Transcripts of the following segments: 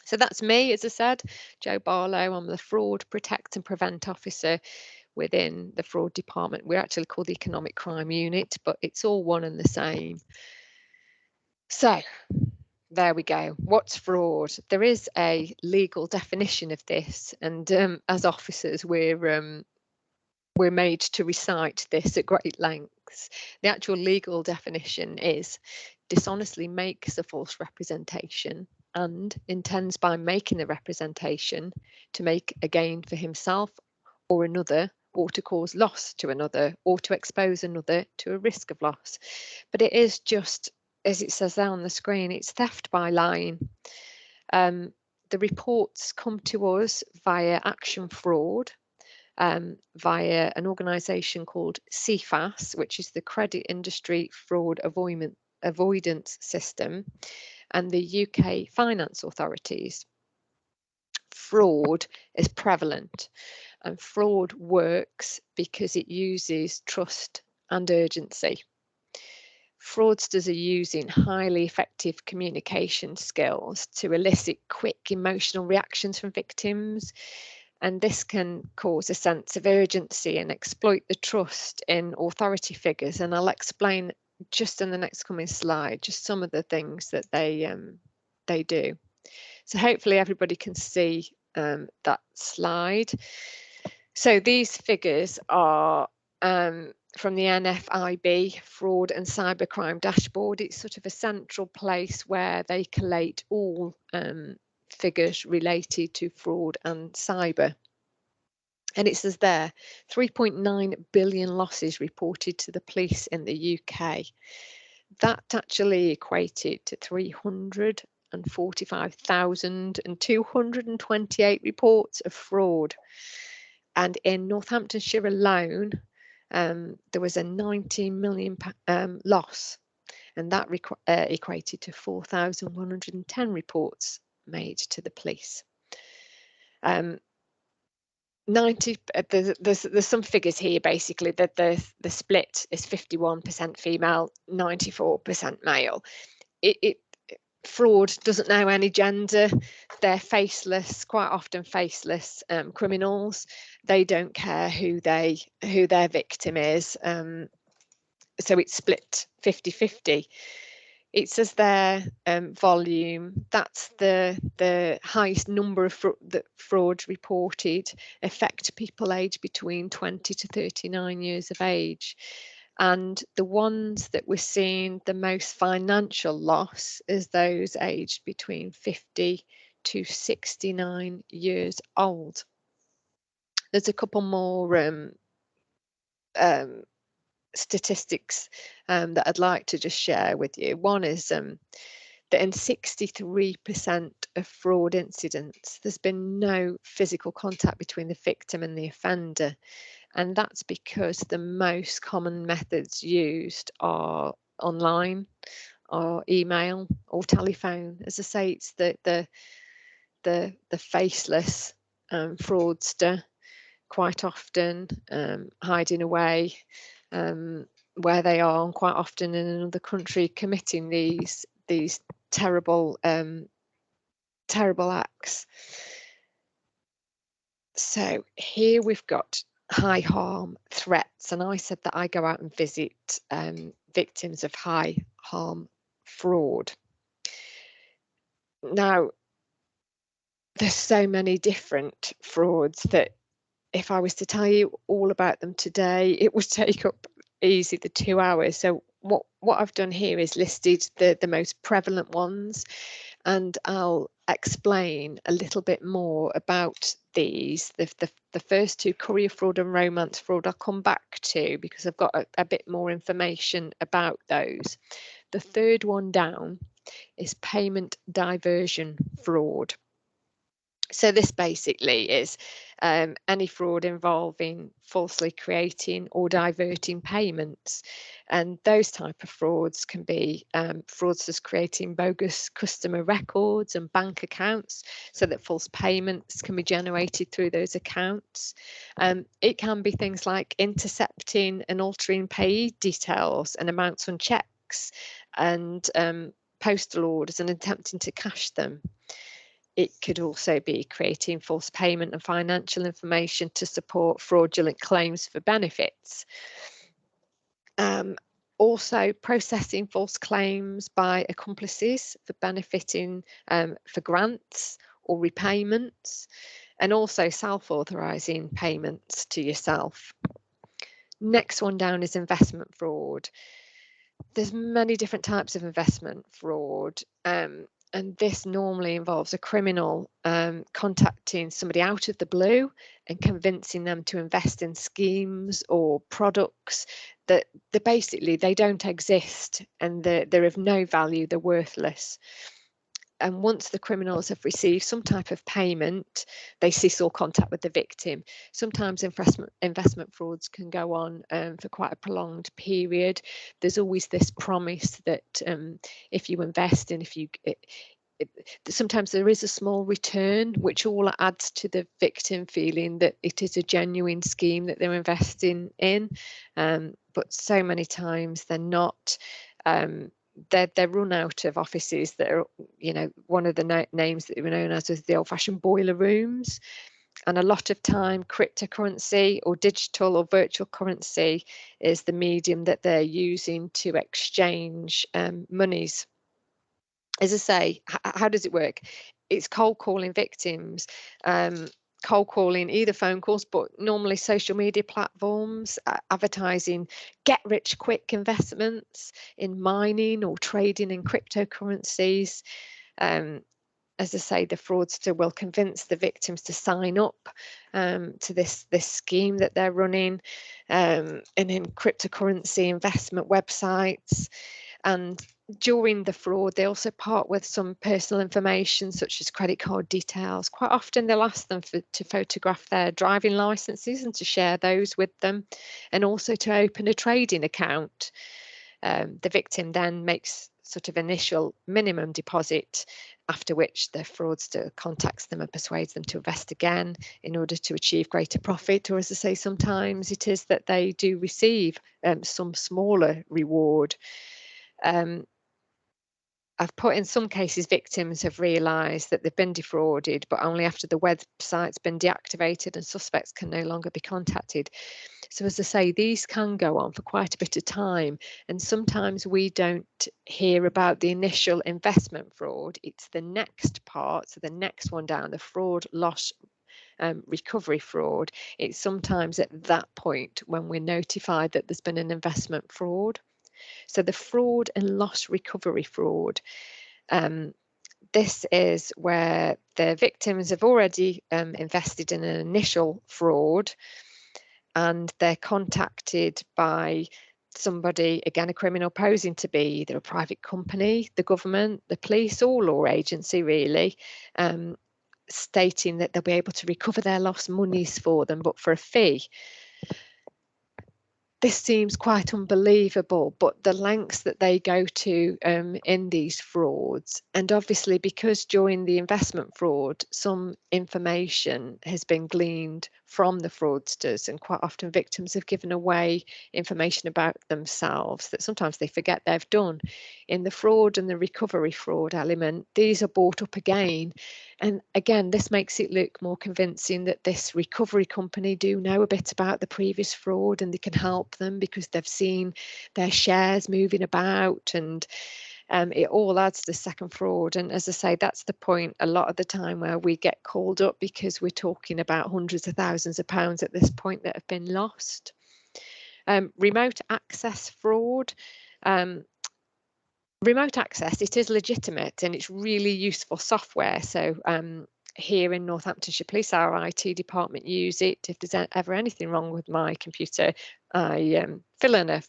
So that's me, as I said, Jo Barlow. I'm the Fraud Protect and Prevent Officer within the Fraud Department. We're actually called the Economic Crime Unit, but it's all one and the same. So there we go. What's fraud? There is a legal definition of this, and as officers, we're made to recite this at great lengths. The actual legal definition is dishonestly makes a false representation and intends by making the representation to make a gain for himself or another, or to cause loss to another, or to expose another to a risk of loss. But it is just, as it says there on the screen, it's theft by lying. The reports come to us via Action Fraud, via an organisation called CFAS, which is the Credit Industry Fraud Avoidance System, and the UK finance authorities. Fraud is prevalent, and fraud works because it uses trust and urgency. Fraudsters are using highly effective communication skills to elicit quick emotional reactions from victims, and this can cause a sense of urgency and exploit the trust in authority figures. And I'll explain just in the next coming slide just some of the things that they do. So hopefully everybody can see that slide. So these figures are from the NFIB Fraud and Cybercrime Dashboard. It's sort of a central place where they collate all figures related to fraud and cyber. And it says there, 3.9 billion losses reported to the police in the UK. That actually equated to 345,228 reports of fraud. And in Northamptonshire alone, there was a 19 million loss, and that equated to 4,110 reports made to the police. 90, there's some figures here basically that the split is 51% female, 94% male. Fraud doesn't know any gender. They're faceless, quite often faceless criminals. They don't care who their victim is. So it's split 50-50. It says there volume, that's the highest number of frauds reported affect people aged between 20 to 39 years of age. And the ones that we're seeing the most financial loss is those aged between 50 to 69 years old. There's a couple more statistics that I'd like to just share with you. One is that in 63% of fraud incidents, there's been no physical contact between the victim and the offender. And that's because the most common methods used are online, or email, or telephone. As I say, it's the faceless fraudster, quite often hiding away where they are, and quite often in another country, committing these terrible acts. So here we've got high harm threats, and I said that I go out and visit victims of high harm fraud. Now, there's so many different frauds that if I was to tell you all about them today, it would take up easy the 2 hours. So what I've done here is listed the most prevalent ones, and I'll explain a little bit more about these. The first two, courier fraud and romance fraud, I'll come back to because I've got a bit more information about those. The third one down is payment diversion fraud. So this basically is any fraud involving falsely creating or diverting payments, and those type of frauds can be fraudsters creating bogus customer records and bank accounts so that false payments can be generated through those accounts. It can be things like intercepting and altering payee details and amounts on checks and postal orders and attempting to cash them. It could also be creating false payment and financial information to support fraudulent claims for benefits. Also processing false claims by accomplices for benefiting for grants or repayments, and also self-authorising payments to yourself. Next one down is investment fraud. There's many different types of investment fraud, and this normally involves a criminal contacting somebody out of the blue and convincing them to invest in schemes or products that basically they don't exist and they're of no value, they're worthless. And once the criminals have received some type of payment, they cease all contact with the victim. Sometimes investment frauds can go on for quite a prolonged period. There's always this promise that if you invest and sometimes there is a small return, which all adds to the victim feeling that it is a genuine scheme that they're investing in. But so many times they're not. They're run out of offices that are, one of the names that were known as the old-fashioned boiler rooms. And a lot of time, cryptocurrency or digital or virtual currency is the medium that they're using to exchange monies. As I say, how does it work? It's cold calling victims, cold calling either phone calls, but normally social media platforms, advertising get rich quick investments in mining or trading in cryptocurrencies. As I say, the fraudster will convince the victims to sign up to this scheme that they're running, and in cryptocurrency investment websites. And during the fraud, they also part with some personal information such as credit card details. Quite often they'll ask them to photograph their driving licenses and to share those with them, and also to open a trading account. The victim then makes sort of initial minimum deposit, after which the fraudster contacts them and persuades them to invest again in order to achieve greater profit. Or, as I say, sometimes it is that they do receive some smaller reward. I've put in some cases victims have realised that they've been defrauded, but only after the website's been deactivated and suspects can no longer be contacted. So, as I say, these can go on for quite a bit of time, and sometimes we don't hear about the initial investment fraud. It's the next part, so the next one down, the fraud, loss, recovery fraud. It's sometimes at that point when we're notified that there's been an investment fraud. So the fraud and loss recovery fraud, this is where the victims have already invested in an initial fraud, and they're contacted by somebody, again a criminal, posing to be either a private company, the government, the police, or law agency really, stating that they'll be able to recover their lost monies for them, but for a fee. This seems quite unbelievable, but the lengths that they go to in these frauds, and obviously because during the investment fraud some information has been gleaned from the fraudsters, and quite often victims have given away information about themselves that sometimes they forget they've done. In the fraud and the recovery fraud element, these are brought up again, and again this makes it look more convincing that this recovery company do know a bit about the previous fraud and they can help them because they've seen their shares moving about, and it all adds to the second fraud. And as I say, that's the point a lot of the time where we get called up, because we're talking about hundreds of thousands of pounds at this point that have been lost. Remote access fraud. Remote access, it is legitimate and it's really useful software. So here in Northamptonshire Police, our IT department use it. If there's ever anything wrong with my computer, I fill in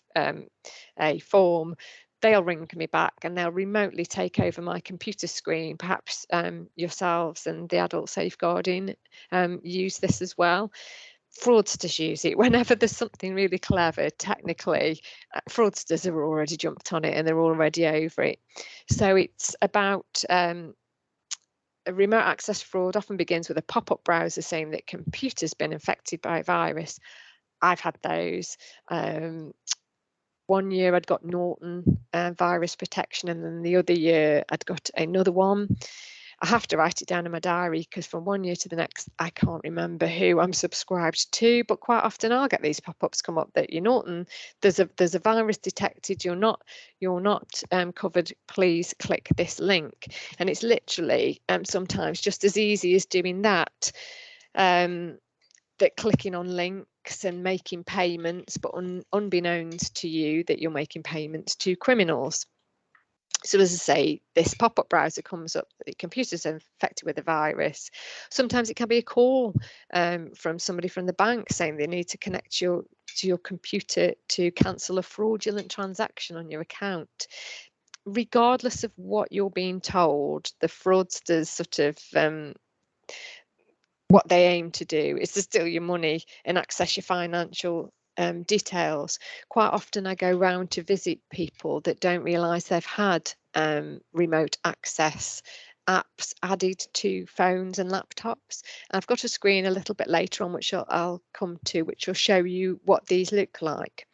a form, they'll ring me back and they'll remotely take over my computer screen. Perhaps yourselves and the adult safeguarding use this as well. Fraudsters use it whenever there's something really clever technically. Fraudsters have already jumped on it and they're already over it. So it's about a remote access fraud often begins with a pop-up browser saying that computer's been infected by a virus. I've had those. One year I'd got Norton virus protection, and then the other year I'd got another one. I have to write it down in my diary because from one year to the next, I can't remember who I'm subscribed to. But quite often, I'll get these pop-ups come up that you're not, and there's a virus detected. You're not covered. Please click this link, and it's literally sometimes just as easy as doing that. That clicking on links and making payments, but unbeknownst to you that you're making payments to criminals. So as I say, this pop-up browser comes up that the computer's infected with a virus. Sometimes it can be a call from somebody from the bank saying they need to connect to your computer to cancel a fraudulent transaction on your account. Regardless of what you're being told, the fraudsters sort of what they aim to do is to steal your money and access your financial details. Quite often I go round to visit people that don't realise they've had remote access apps added to phones and laptops. And I've got a screen a little bit later on which I'll come to, which will show you what these look like.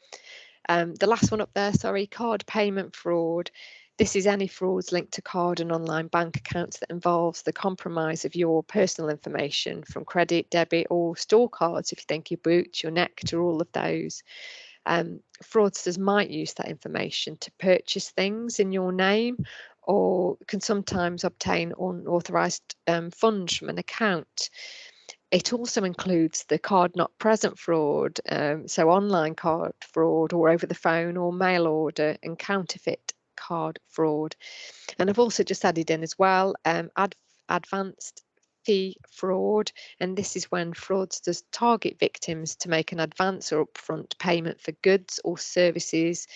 The last one up there, sorry, card payment fraud. This is any frauds linked to card and online bank accounts that involves the compromise of your personal information from credit, debit, or store cards, if you think your Boots, your Nectar, all of those. Fraudsters might use that information to purchase things in your name, or can sometimes obtain unauthorized funds from an account. It also includes the card not present fraud, so online card fraud or over the phone or mail order, and counterfeit card fraud. And I've also just added in as well advanced fee fraud, and this is when fraudsters target victims to make an advance or upfront payment for goods or services,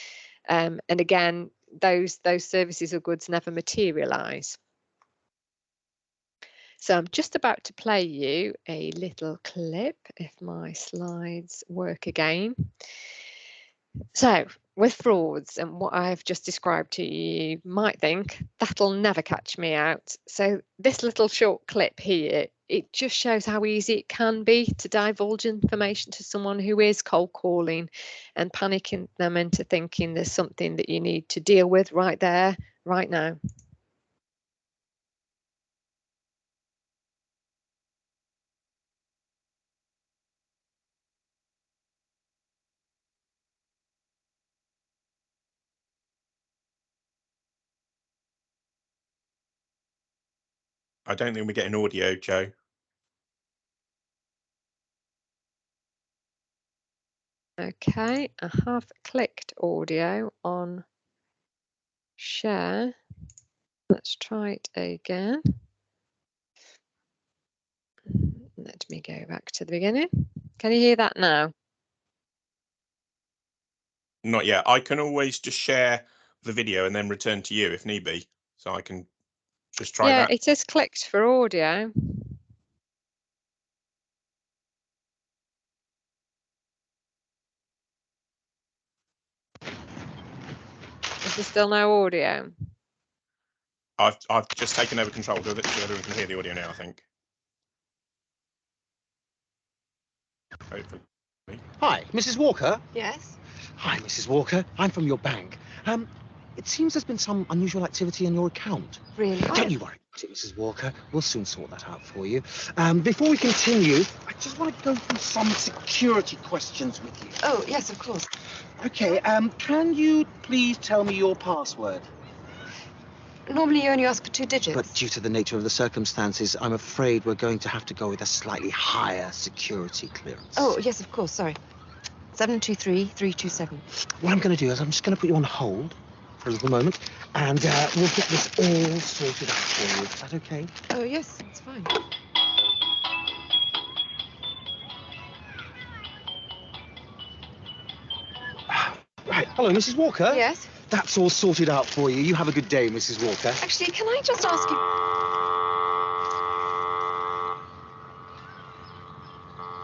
and again those services or goods never materialize. So I'm just about to play you a little clip if my slides work again. So with frauds and what I've just described to you, you might think that'll never catch me out. So this little short clip here, it just shows how easy it can be to divulge information to someone who is cold calling and panicking them into thinking there's something that you need to deal with right there, right now. I don't think we're getting audio, Joe. Okay, I have clicked audio on share. Let's try it again. Let me go back to the beginning. Can you hear that now? Not yet. I can always just share the video and then return to you if need be. So I can just try that. Yeah, it is clicked for audio. Is there still no audio? I've just taken over control of it so everyone can hear the audio now, I think. Hopefully. Hi, Mrs. Walker? Yes. Hi, Mrs. Walker. I'm from your bank. It seems there's been some unusual activity in your account. Really? Don't you worry about it, Mrs. Walker. We'll soon sort that out for you. Before we continue, I just want to go through some security questions with you. Oh, yes, of course. Okay, can you please tell me your password? Normally you only ask for 2 digits. But due to the nature of the circumstances, I'm afraid we're going to have to go with a slightly higher security clearance. Oh, yes, of course, sorry. 723-327. What I'm going to do is I'm just going to put you on hold for a little moment, and we'll get this all sorted out for you. Is that okay? Oh, yes, it's fine. Right. Hello, Mrs. Walker? Yes? That's all sorted out for you. You have a good day, Mrs. Walker. Actually, can I just ask you...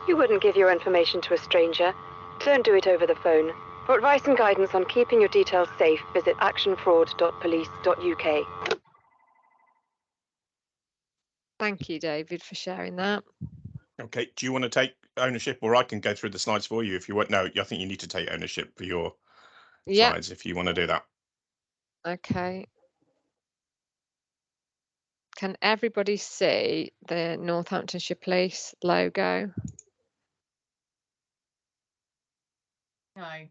You wouldn't give your information to a stranger. Don't do it over the phone. For advice and guidance on keeping your details safe, visit actionfraud.police.uk. Thank you, David, for sharing that. Okay. Do you want to take ownership, or I can go through the slides for you if you want? No, I think you need to take ownership for your slides if you want to do that. Okay. Can everybody see the Northamptonshire Police logo? No.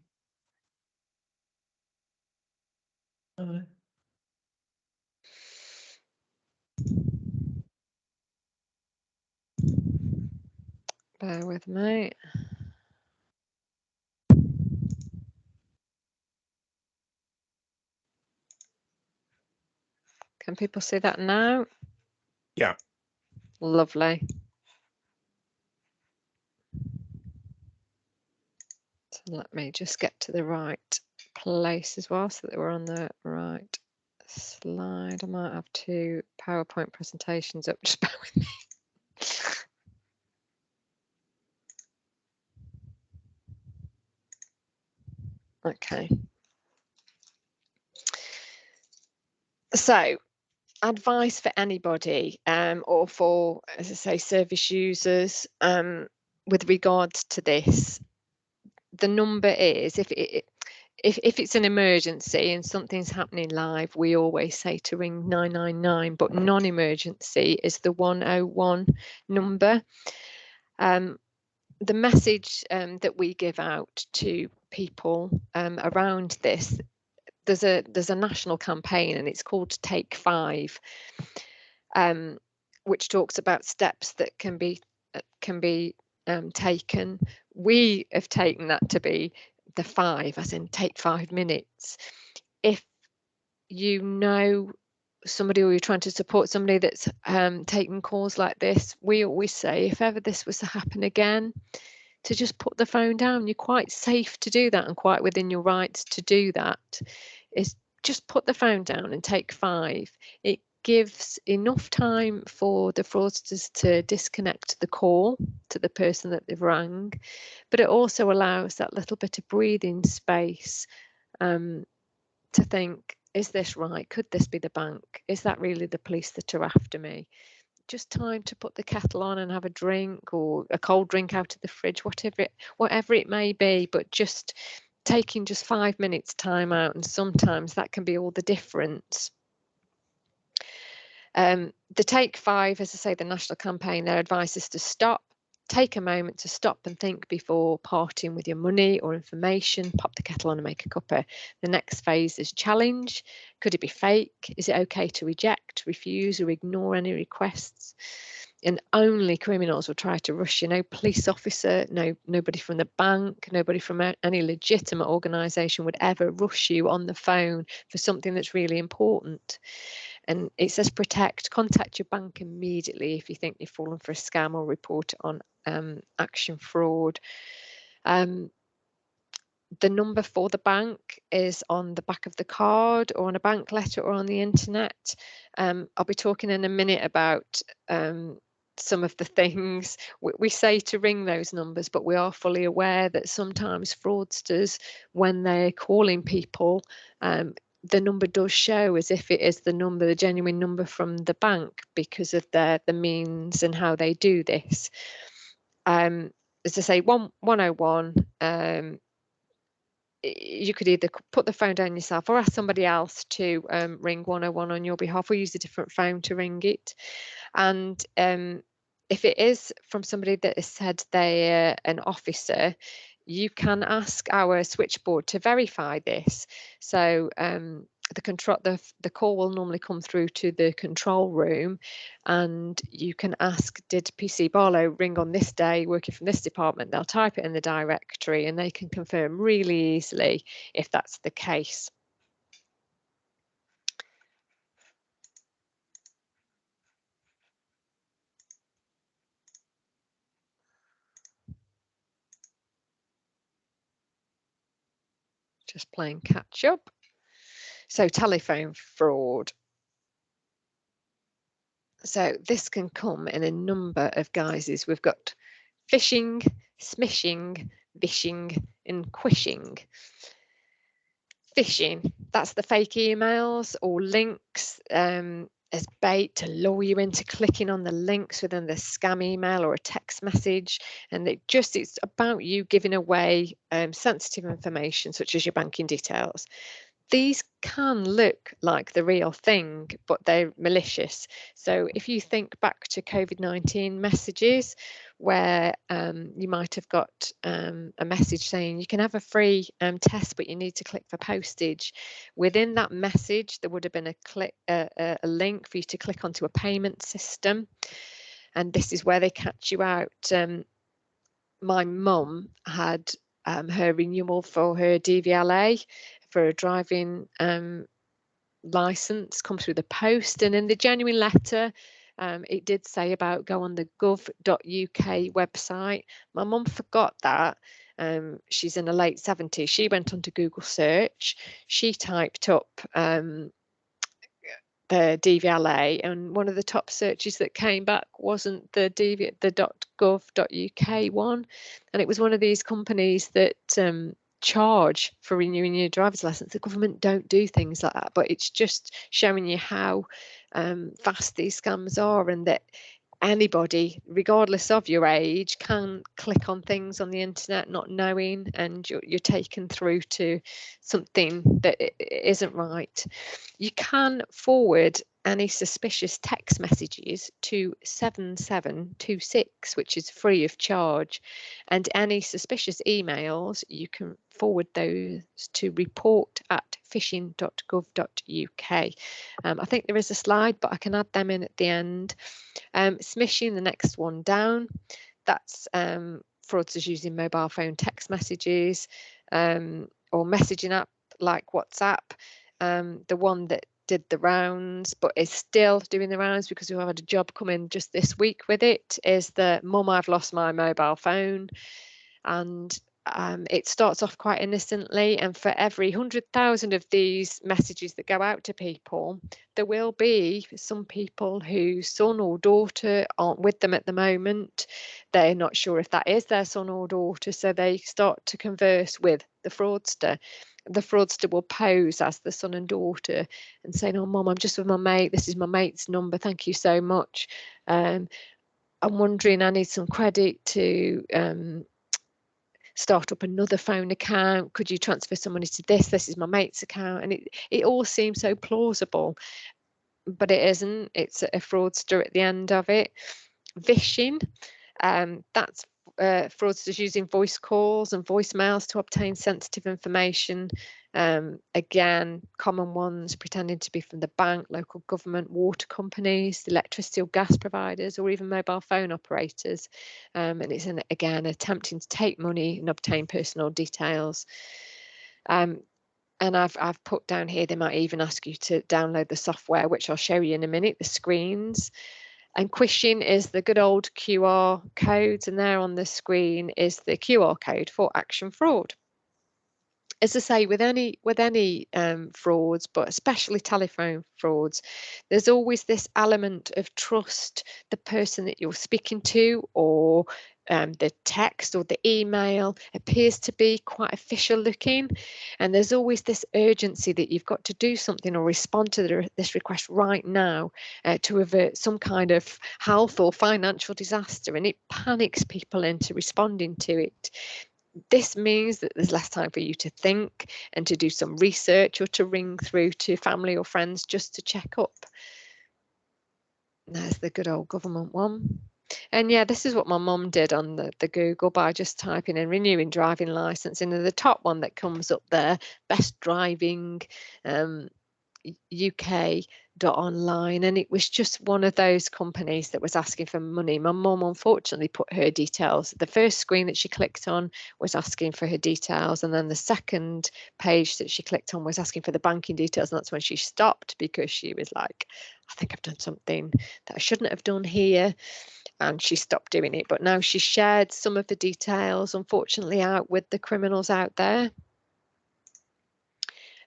Bear with me. Can people see that now? Yeah. Lovely. So let me just get to the right place as well so that we're on the right slide. I might have 2 PowerPoint presentations up, just bear with me. Okay. So, advice for anybody or for, as I say, service users with regards to this. The number is, if it's an emergency and something's happening live, we always say to ring 999, but non-emergency is the 101 number. The message that we give out to people around this, there's a national campaign and it's called Take 5, which talks about steps that can be taken. We have taken that to be the 5, as in take 5 minutes. If you know somebody or you're trying to support somebody that's taking calls like this, we always say, if ever this was to happen again, to just put the phone down. You're quite safe to do that and quite within your rights to do that. Is just put the phone down and take 5. It gives enough time for the fraudsters to disconnect the call to the person that they've rang, but it also allows that little bit of breathing space to think, is this right? Could this be the bank? Is that really the police that are after me? Just time to put the kettle on and have a drink, or a cold drink out of the fridge, whatever it may be, but just taking just 5 minutes time out, and sometimes that can be all the difference. The Take 5, as I say, the national campaign, their advice is to stop, take a moment to stop and think before parting with your money or information. Pop the kettle on and make a cuppa. The next phase is challenge. Could it be fake? Is it okay to reject, refuse, or ignore any requests? And only criminals will try to rush you. No police officer, nobody from the bank, nobody from any legitimate organisation would ever rush you on the phone for something that's really important. And it says protect, contact your bank immediately if you think you've fallen for a scam, or report it on Action Fraud. The number for the bank is on the back of the card or on a bank letter or on the internet. I'll be talking in a minute about some of the things we say to ring those numbers, but we are fully aware that sometimes fraudsters, when they're calling people, the number does show as if it is the genuine number from the bank, because of the means and how they do this. As I say, 101, you could either put the phone down yourself or ask somebody else to ring 101 on your behalf, or use a different phone to ring it. And if it is from somebody that has said they're an officer, you can ask our switchboard to verify this. So the call will normally come through to the control room, and you can ask, did PC Barlow ring on this day working from this department? They'll type it in the directory and they can confirm really easily if that's the case. Just playing catch up. So telephone fraud. So this can come in a number of guises. We've got phishing, smishing, vishing, and quishing. Phishing, that's the fake emails or links as bait to lure you into clicking on the links within the scam email or a text message. And it's about you giving away sensitive information, such as your banking details. these can look like the real thing, but they're malicious. So if you think back to COVID-19 messages, where you might have got a message saying you can have a free test, but you need to click for postage. Within that message, there would have been a link for you to click onto a payment system, and this is where they catch you out. My mum had her renewal for her DVLA for a driving license come through the post, and in the genuine letter it did say about go on the gov.uk website. My mum forgot that. She's in her late 70s. She went onto Google search, she typed up the DVLA, and one of the top searches that came back wasn't the .gov.uk one, and it was one of these companies that charge for renewing your driver's license. The government don't do things like that, but it's just showing you how fast these scams are, and that anybody, regardless of your age, can click on things on the internet not knowing, and you're taken through to something that isn't right. You can forward any suspicious text messages to 7726, which is free of charge, and any suspicious emails you can forward those to report@phishing.gov.uk. I think there is a slide, but I can add them in at the end. Smishing, the next one down, that's fraudsters using mobile phone text messages or messaging app like WhatsApp. The one that did the rounds but is still doing the rounds because we had a job come in just this week with it is the "Mum, I've lost my mobile phone." And it starts off quite innocently, and for every 100,000 of these messages that go out to people, there will be some people whose son or daughter aren't with them at the moment. They're not sure if that is their son or daughter, so they start to converse with the fraudster. The fraudster will pose as the son and daughter and saying, "Oh, Mum, I'm just with my mate. This is my mate's number. Thank you so much. I'm wondering, I need some credit to start up another phone account. Could you transfer some money to this? This is my mate's account." And it all seems so plausible, but it isn't. It's a fraudster at the end of it. Vishing, that's fraudsters using voice calls and voicemails to obtain sensitive information. Again, common ones pretending to be from the bank, local government, water companies, electricity or gas providers, or even mobile phone operators. And it's again attempting to take money and obtain personal details. And I've put down here, they might even ask you to download the software, which I'll show you in a minute, the screens. And quishing is the good old QR codes, and there on the screen is the QR code for action fraud. As I say, with any frauds, but especially telephone frauds, there's always this element of trust. The person that you're speaking to, or the text or the email, appears to be quite official looking, and there's always this urgency that you've got to do something or respond to this request right now to avert some kind of health or financial disaster, and it panics people into responding to it. This means that there's less time for you to think and to do some research or to ring through to family or friends just to check up. There's the good old government one. And yeah, this is what my mum did on the Google by just typing in renewing driving license, and the top one that comes up there, best driving UK.online, and it was just one of those companies that was asking for money. My mum unfortunately put her details. The first screen that she clicked on was asking for her details, and then the second page that she clicked on was asking for the banking details, and that's when she stopped because she was like, I think I've done something that I shouldn't have done here, and she stopped doing it. But now she shared some of the details, unfortunately, out with the criminals out there.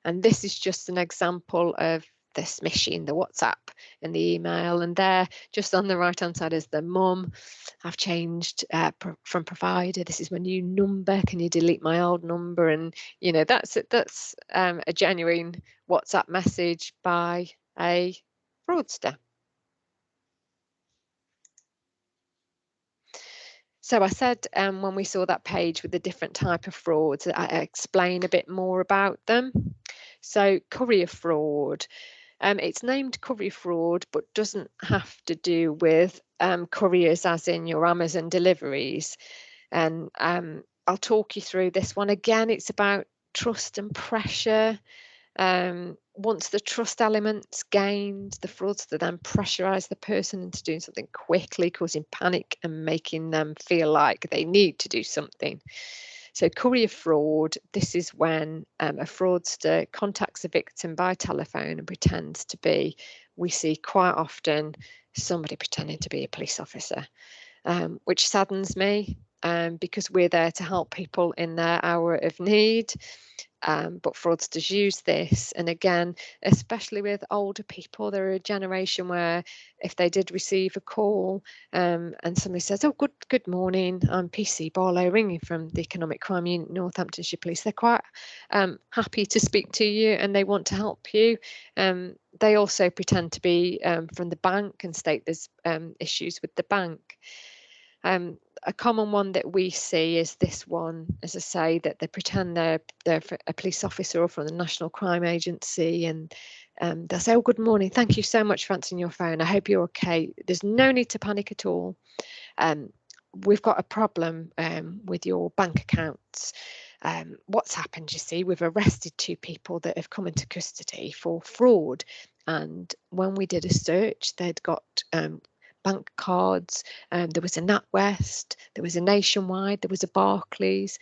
And this is just an example of the smishing, the WhatsApp and the email. And there, just on the right-hand side, is the mum. I've changed from provider. This is my new number. Can you delete my old number? And you know, that's a genuine WhatsApp message by a fraudster. So I said when we saw that page with the different type of frauds, I explain a bit more about them. So courier fraud. It's named courier fraud, but doesn't have to do with couriers as in your Amazon deliveries. And I'll talk you through this one. Again, it's about trust and pressure. Once the trust element's gained, the fraudster then pressurize the person into doing something quickly, causing panic and making them feel like they need to do something. So courier fraud, this is when a fraudster contacts a victim by telephone and pretends to be, we see quite often, somebody pretending to be a police officer, which saddens me because we're there to help people in their hour of need. But fraudsters use this, and again, especially with older people, they're a generation where if they did receive a call and somebody says, "Oh, good morning, I'm PC Barlow ringing from the Economic Crime Unit, Northamptonshire Police," they're quite happy to speak to you and they want to help you. They also pretend to be from the bank and state there's issues with the bank. A common one that we see is this one, as I say, that they pretend they're a police officer or from the National Crime Agency, and they'll say, "Oh, good morning, thank you so much for answering your phone. I hope you're okay. There's no need to panic at all. We've got a problem with your bank accounts. What's happened, you see, we've arrested 2 people that have come into custody for fraud. And when we did a search, they'd got bank cards, there was a NatWest, there was a Nationwide, there was a Barclays."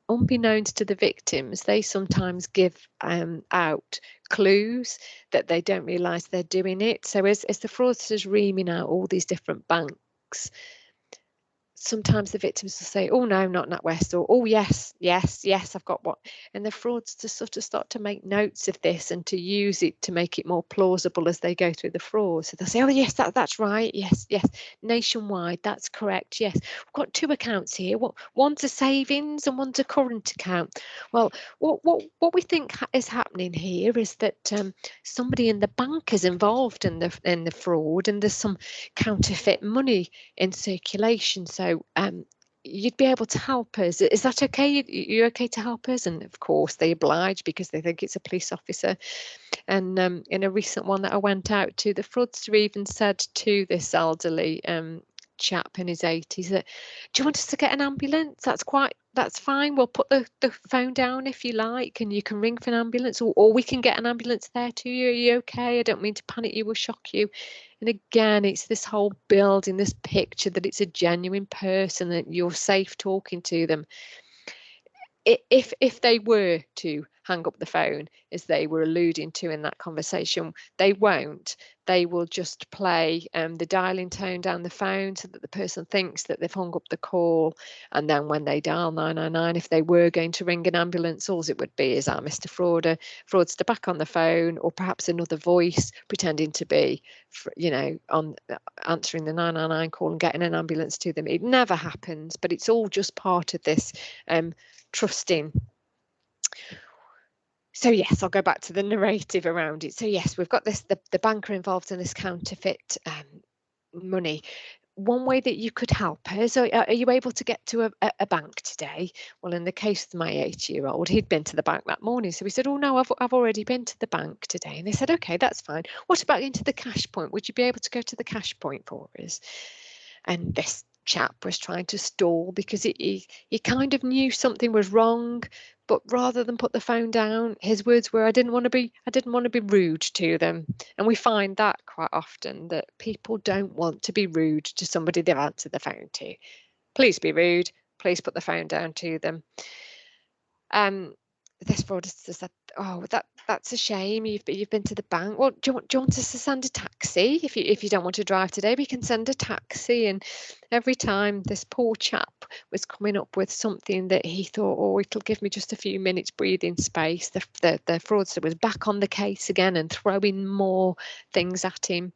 Unbeknownst to the victims, they sometimes give out clues that they don't realise they're doing it. So as the fraudsters reaming out all these different banks, sometimes the victims will say, "Oh no, not NatWest," or "Oh yes, I've got what," and the fraudsters sort of start to make notes of this and to use it to make it more plausible as they go through the fraud. So they'll say, "Oh yes, that's right, yes, Nationwide, that's correct, yes, we've got 2 accounts here. One's a savings and one's a current account." Well, what we think is happening here is that somebody in the bank is involved in the fraud, and there's some counterfeit money in circulation. So you'd be able to help us. Is that okay? You're okay to help us? And of course they oblige because they think it's a police officer. And in a recent one that I went out to, the fraudster even said to this elderly chap in his 80s that, "Do you want us to get an ambulance? That's fine. We'll put the phone down if you like, and you can ring for an ambulance, or we can get an ambulance there to you. Are you okay? I don't mean to panic you or shock you." And again, it's this whole building this picture that it's a genuine person, that you're safe talking to them. If they were to hang up the phone, as they were alluding to in that conversation, they won't. They will just play the dialing tone down the phone so that the person thinks that they've hung up the call. And then when they dial 999, if they were going to ring an ambulance, all it would be is our Mr. Fraudster back on the phone, or perhaps another voice pretending to be, on answering the 999 call and getting an ambulance to them. It never happens, but it's all just part of this trusting. So yes, I'll go back to the narrative around it. So yes, we've got this, the banker involved in this counterfeit money. One way that you could help her, so are you able to get to a bank today? Well, in the case of my 80-year-old, he'd been to the bank that morning. So we said, "Oh no, I've already been to the bank today." And they said, "Okay, that's fine. What about into the cash point? Would you be able to go to the cash point for us?" And this chap was trying to stall because he kind of knew something was wrong, but rather than put the phone down, his words were, I didn't want to be rude to them. And we find that quite often, that people don't want to be rude to somebody they've answered the phone to. Please be rude, please put the phone down to them. This fraudster said, "Oh, that's a shame. You've been to the bank. Well, do you want us to send a taxi? If you don't want to drive today, we can send a taxi." And every time this poor chap was coming up with something that he thought, "Oh, it'll give me just a few minutes breathing space," the fraudster was back on the case again and throwing more things at him.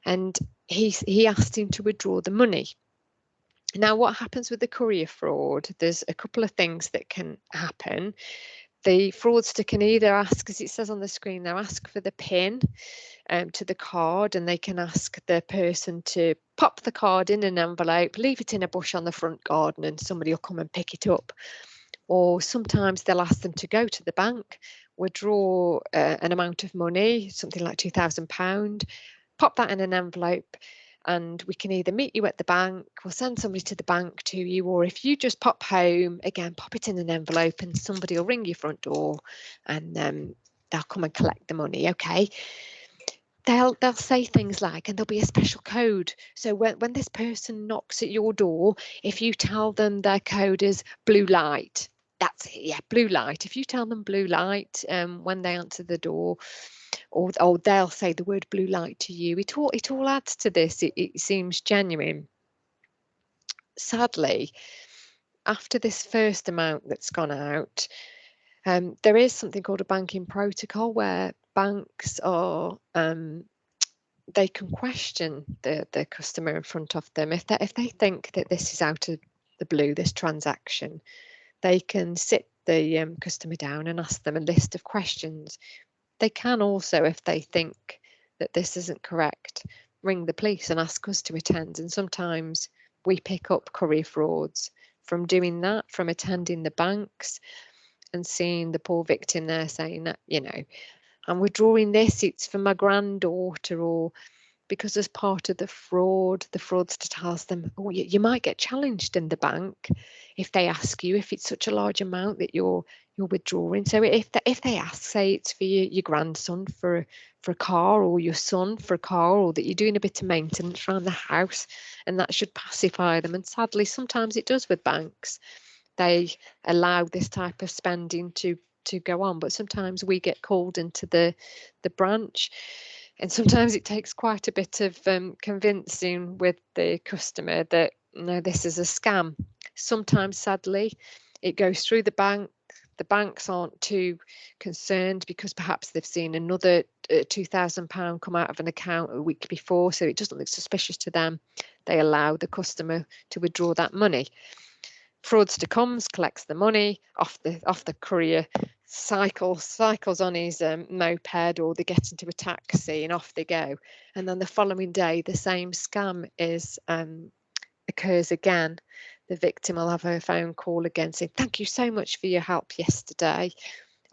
And he asked him to withdraw the money. Now, what happens with the courier fraud? There's a couple of things that can happen. The fraudster can either ask, as it says on the screen, they'll ask for the PIN to the card, and they can ask the person to pop the card in an envelope, leave it in a bush on the front garden, and somebody will come and pick it up. Or sometimes they'll ask them to go to the bank, withdraw an amount of money, something like £2,000, pop that in an envelope, and we can either meet you at the bank, we'll send somebody to the bank to you, or if you just pop home, again, pop it in an envelope and somebody will ring your front door and they'll come and collect the money. Okay. They'll say things like, and there'll be a special code. So when this person knocks at your door, if you tell them their code is blue light, that's it, yeah, blue light. If you tell them blue light when they answer the door, or they'll say the word blue light to you, it all adds to this. It seems genuine. Sadly, after this first amount that's gone out, there is something called a banking protocol where banks are they can question the customer in front of them if they think that this is out of the blue, this transaction. They can sit the customer down and ask them a list of questions. They can also, if they think that this isn't correct, ring the police and ask us to attend. And sometimes we pick up courier frauds from doing that, from attending the banks and seeing the poor victim there saying that, you know, I'm withdrawing this, it's for my granddaughter, or because as part of the fraudster tells them, oh, you might get challenged in the bank if they ask you if it's such a large amount that you're withdrawing. So if they ask, say it's for your grandson for a car, or your son for a car, or that you're doing a bit of maintenance around the house, and that should pacify them. And sadly, sometimes it does with banks. They allow this type of spending to go on, but sometimes we get called into the branch, and sometimes it takes quite a bit of convincing with the customer that no, this is a scam. Sometimes, sadly, it goes through the bank. The banks aren't too concerned because perhaps they've seen another £2,000 come out of an account a week before, so it doesn't look suspicious to them. They allow the customer to withdraw that money. Fraudster comes, collects the money off the courier, cycles on his moped, or they get into a taxi and off they go. And then the following day, the same scam occurs again. The victim will have a phone call again saying, thank you so much for your help yesterday.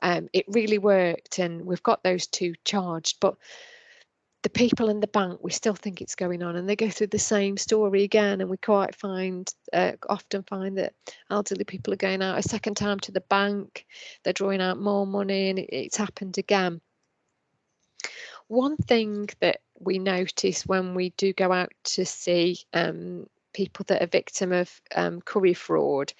It really worked, and we've got those two charged. But the people in the bank, we still think it's going on, and they go through the same story again, and we often find that elderly people are going out a second time to the bank, they're drawing out more money, and it's happened again. One thing that we notice when we do go out to see people that are victim of courier fraud,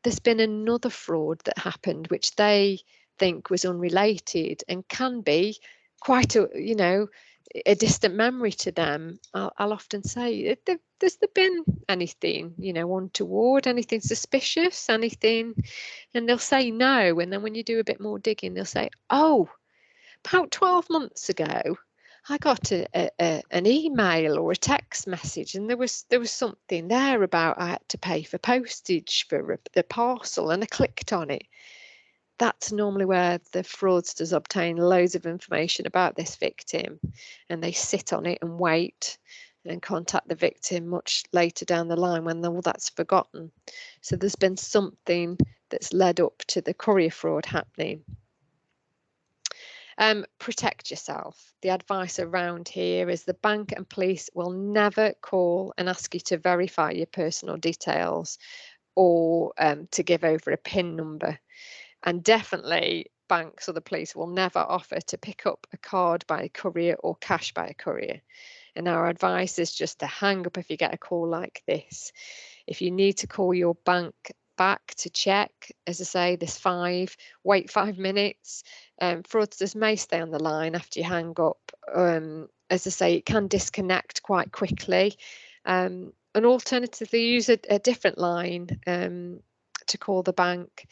there's been another fraud that happened which they think was unrelated and can be quite a distant memory to them. I'll often say, has there been anything, untoward, anything suspicious, anything? And they'll say no. And then when you do a bit more digging, they'll say, oh, about 12 months ago, I got an email or a text message, and there was something there about I had to pay for postage for the parcel, and I clicked on it. That's normally where the fraudsters obtain loads of information about this victim, and they sit on it and wait and contact the victim much later down the line when all that's forgotten. So there's been something that's led up to the courier fraud happening. Protect yourself. The advice around here is the bank and police will never call and ask you to verify your personal details or to give over a PIN number. And definitely banks or the police will never offer to pick up a card by a courier or cash by a courier. And our advice is just to hang up if you get a call like this. If you need to call your bank back to check, as I say, wait 5 minutes. Fraudsters may stay on the line after you hang up. As I say, it can disconnect quite quickly. And alternatively, use a different line to call the bank.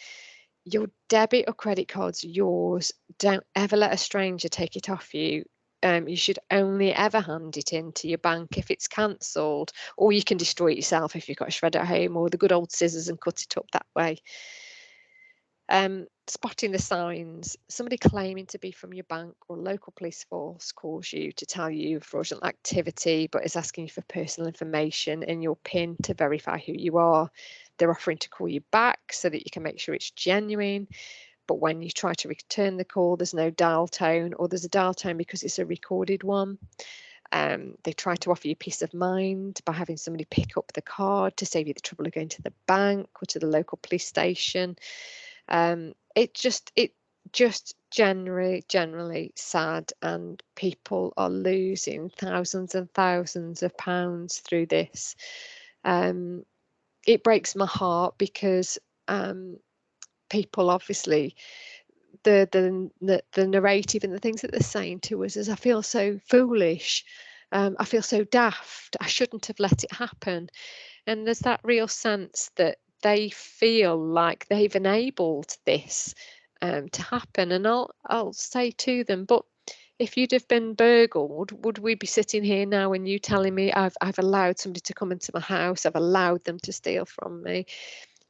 Your debit or credit card's yours. Don't ever let a stranger take it off you. You should only ever hand it in to your bank if it's cancelled, or you can destroy it yourself if you've got a shredder at home, or the good old scissors and cut it up that way. spotting the signs. Somebody claiming to be from your bank or local police force calls you to tell you fraudulent activity, but is asking you for personal information and your PIN to verify who you are. They're offering to call you back so that you can make sure it's genuine. But when you try to return the call, there's no dial tone, or there's a dial tone because it's a recorded one. They try to offer you peace of mind by having somebody pick up the card to save you the trouble of going to the bank or to the local police station. It just generally sad, and people are losing thousands and thousands of pounds through this. It breaks my heart because people obviously the narrative and the things that they're saying to us is, I feel so foolish, I feel so daft, I shouldn't have let it happen. And there's that real sense that they feel like they've enabled this to happen. And I'll say to them, but if you'd have been burgled, would we be sitting here now and you telling me I've allowed somebody to come into my house, I've allowed them to steal from me?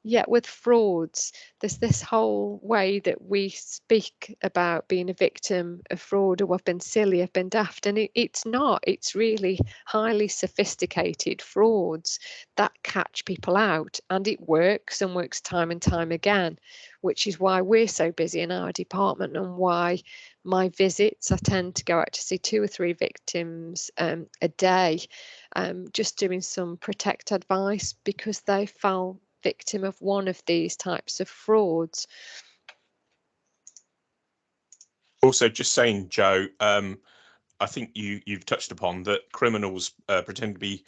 Yet with frauds, there's this whole way that we speak about being a victim of fraud, or I've been silly, I've been daft, and it's not. It's really highly sophisticated frauds that catch people out, and it works and works time and time again, which is why we're so busy in our department and why my visits, I tend to go out to see 2 or 3 victims a day, just doing some protect advice because they fell victim of one of these types of frauds. Also, just saying, Joe, I think you've touched upon that criminals pretend to be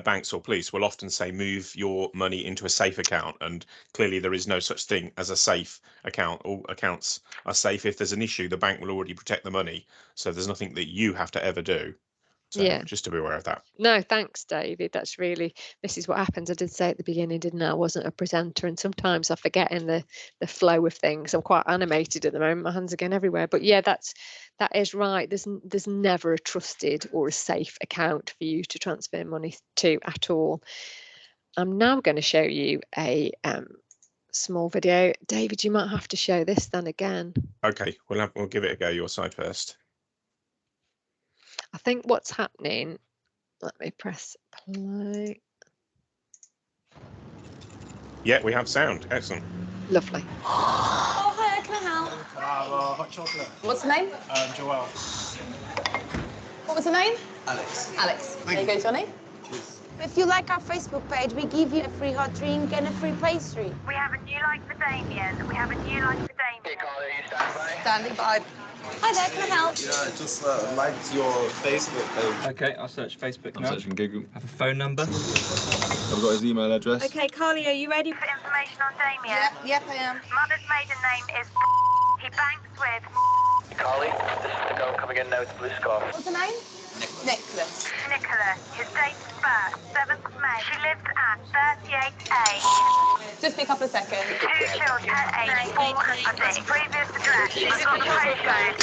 banks or police will often say move your money into a safe account, and clearly there is no such thing as a safe account. All accounts are safe. If there's an issue, the bank will already protect the money, so there's nothing that you have to ever do. So Yeah, just to be aware of that. no, thanks, David. That's really, this is what happens. I did say at the beginning, didn't I? I wasn't a presenter, and sometimes I forget in the flow of things. I'm quite animated at the moment. My hands are going everywhere. But yeah, that is right. There's never a trusted or a safe account for you to transfer money to at all. I'm now going to show you a small video. David, you might have to show this then again. Okay, we'll give it a go. Your side first. I think what's happening, let me press play. Yeah, we have sound. Excellent. Lovely. Oh, hi, can I help? Hot chocolate. What's the name? Joelle. What was the name? Alex. Alex. There you go, Johnny. If you like our Facebook page, we give you a free hot drink and a free pastry. We have a new like for Damien. We have a new like for Damien. Hey, Carly, are you standing by? Standing by. Hi there, can I help? Yeah, I just liked your Facebook page. Okay, I'll search Facebook I'm now. searching Google. Have a phone number. I've got his email address. Okay, Carly, are you ready? For information on Damien. Yep, I am. Mother's maiden name is he banks with Carly, this is the girl coming in now with the blue scarf. What's her name? Nicholas. Nicola. His date of birth, 7th May. She lives at 38A. Just be a couple of seconds. 2 children at age 4 and 6. Previous address. She's got the postcode.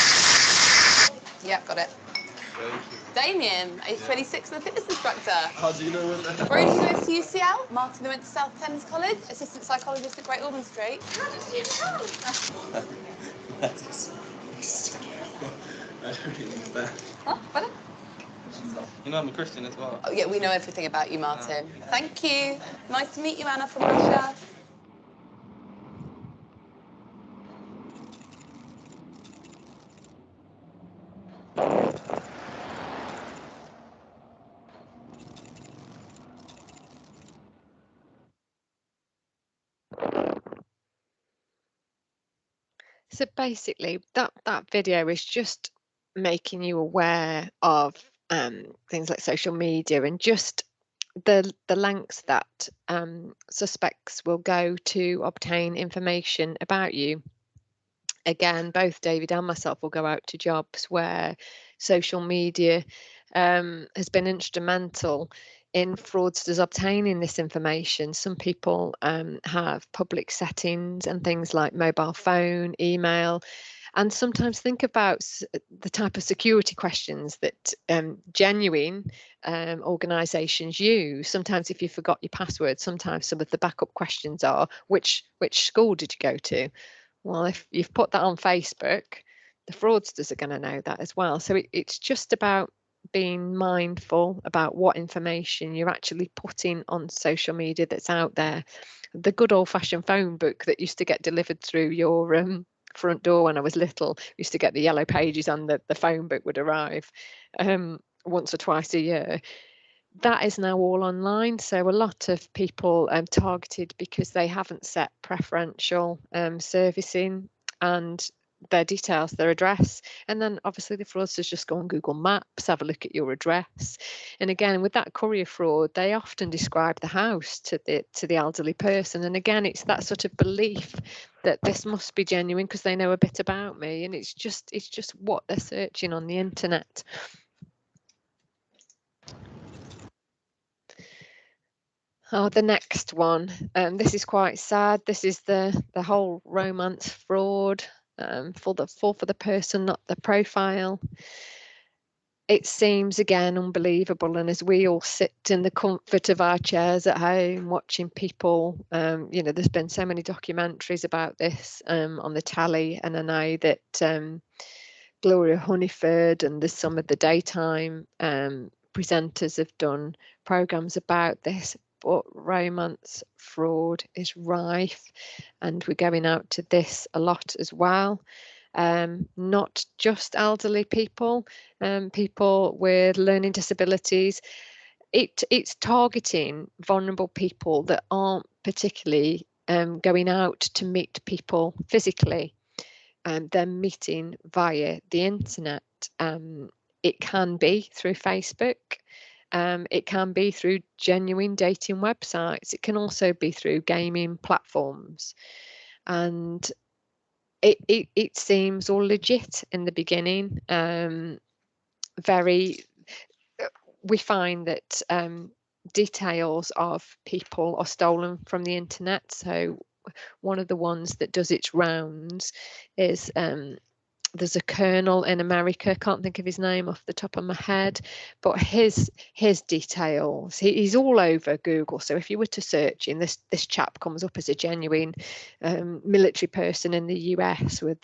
Yep, got it. Thank you. Damien, age 26 and a fitness instructor. How do you know when that? Brody goes to UCL. Martin went to South Thames College. Assistant psychologist at Great Ormond Street. I don't even understand. Oh, pardon? You know I'm a Christian as well. Oh, yeah, we know everything about you, Martin. Thank you. Nice to meet you, Anna from Russia. So basically, that video is just making you aware of things like social media and just the lengths that suspects will go to obtain information about you. Again, both David and myself will go out to jobs where social media has been instrumental in fraudsters obtaining this information. Some people have public settings and things like mobile phone, email, and sometimes think about the type of security questions that genuine organisations use. Sometimes if you forgot your password, sometimes some of the backup questions are, which school did you go to? Well, if you've put that on Facebook, the fraudsters are going to know that as well. So it's just about being mindful about what information you're actually putting on social media that's out there. The good old-fashioned phone book that used to get delivered through your front door when I was little, used to get the yellow pages and the phone book would arrive once or twice a year. That is now all online, so a lot of people targeted because they haven't set preferential servicing and their details, their address, and then obviously the fraudsters just go on Google Maps, have a look at your address. And again, with that courier fraud, they often describe the house to the elderly person, and again, it's that sort of belief that this must be genuine because they know a bit about me, and it's just what they're searching on the internet. Oh, the next one. This is quite sad. This is the whole romance fraud for the person, not the profile. It seems again unbelievable, and as we all sit in the comfort of our chairs at home watching people, you know, there's been so many documentaries about this on the telly, and I know that Gloria Hunniford and there's some of the daytime presenters have done programs about this. But romance fraud is rife, and we're going out to this a lot as well. Not just elderly people, people with learning disabilities. It's targeting vulnerable people that aren't particularly going out to meet people physically. They're meeting via the internet. It can be through Facebook. It can be through genuine dating websites. It can also be through gaming platforms. And it seems all legit in the beginning. We find that details of people are stolen from the internet. So one of the ones that does its rounds is there's a colonel in America, can't think of his name off the top of my head, but his details, he's all over Google. So if you were to search in, this chap comes up as a genuine military person in the US with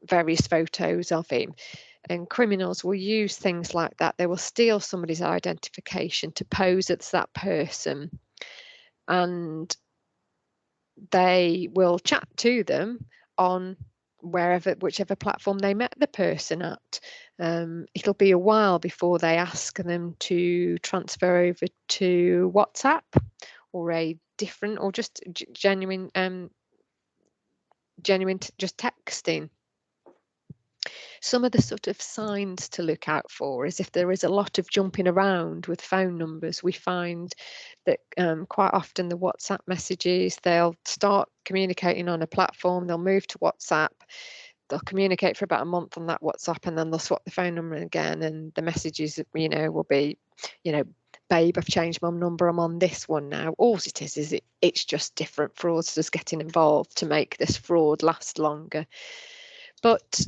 various photos of him. And criminals will use things like that. They will steal somebody's identification to pose as that person, and they will chat to them on whichever platform they met the person at. It'll be a while before they ask them to transfer over to WhatsApp or a different, or just genuine just texting. Some of the sort of signs to look out for is if there is a lot of jumping around with phone numbers. We find that quite often the WhatsApp messages, they'll start communicating on a platform, they'll move to WhatsApp, they'll communicate for about a month on that WhatsApp, and then they'll swap the phone number again, and the messages, you know, will be, you know, babe, I've changed my number, I'm on this one now. All it is it's just different fraudsters getting involved to make this fraud last longer. But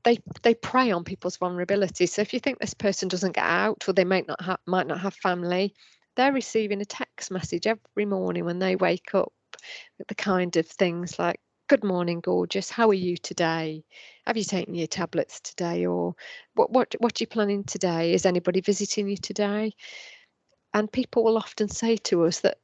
they prey on people's vulnerability. So if you think this person doesn't get out, or they might not have family, they're receiving a text message every morning when they wake up with the kind of things like, good morning, gorgeous, how are you today? Have you taken your tablets today? Or what are you planning today? Is anybody visiting you today? And people will often say to us that,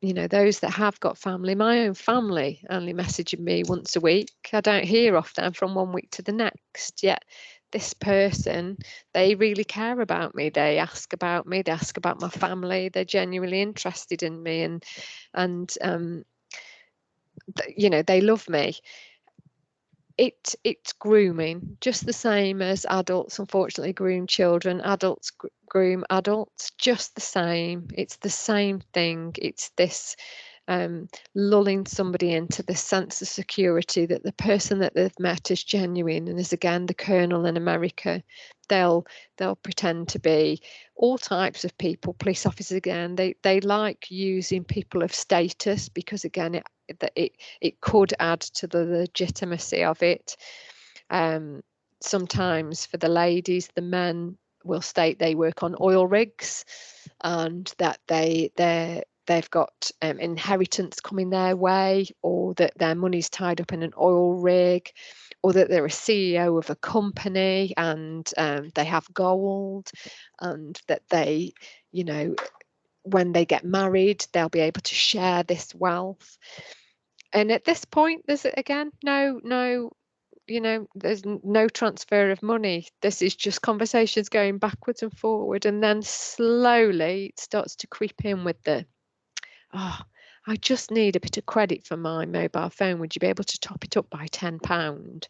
you know, those that have got family, my own family only messaging me once a week. I don't hear often from one week to the next. Yet this person, they really care about me. They ask about me. They ask about my family. They're genuinely interested in me, and you know, they love me. It's grooming, just the same as adults unfortunately groom children. Adults groom adults, just the same. It's the same thing. It's this lulling somebody into this sense of security that the person that they've met is genuine, and is again the colonel in America. They'll pretend to be all types of people, police officers again. They like using people of status because again it could add to the legitimacy of it. Sometimes for the ladies, the men will state they work on oil rigs and that they're they've got inheritance coming their way, or that their money's tied up in an oil rig, or that they're a CEO of a company and they have gold, and that they, you know, when they get married, they'll be able to share this wealth. And at this point, there's again no you know, there's no transfer of money. This is just conversations going backwards and forward, and then slowly it starts to creep in with the, oh, I just need a bit of credit for my mobile phone. Would you be able to top it up by £10?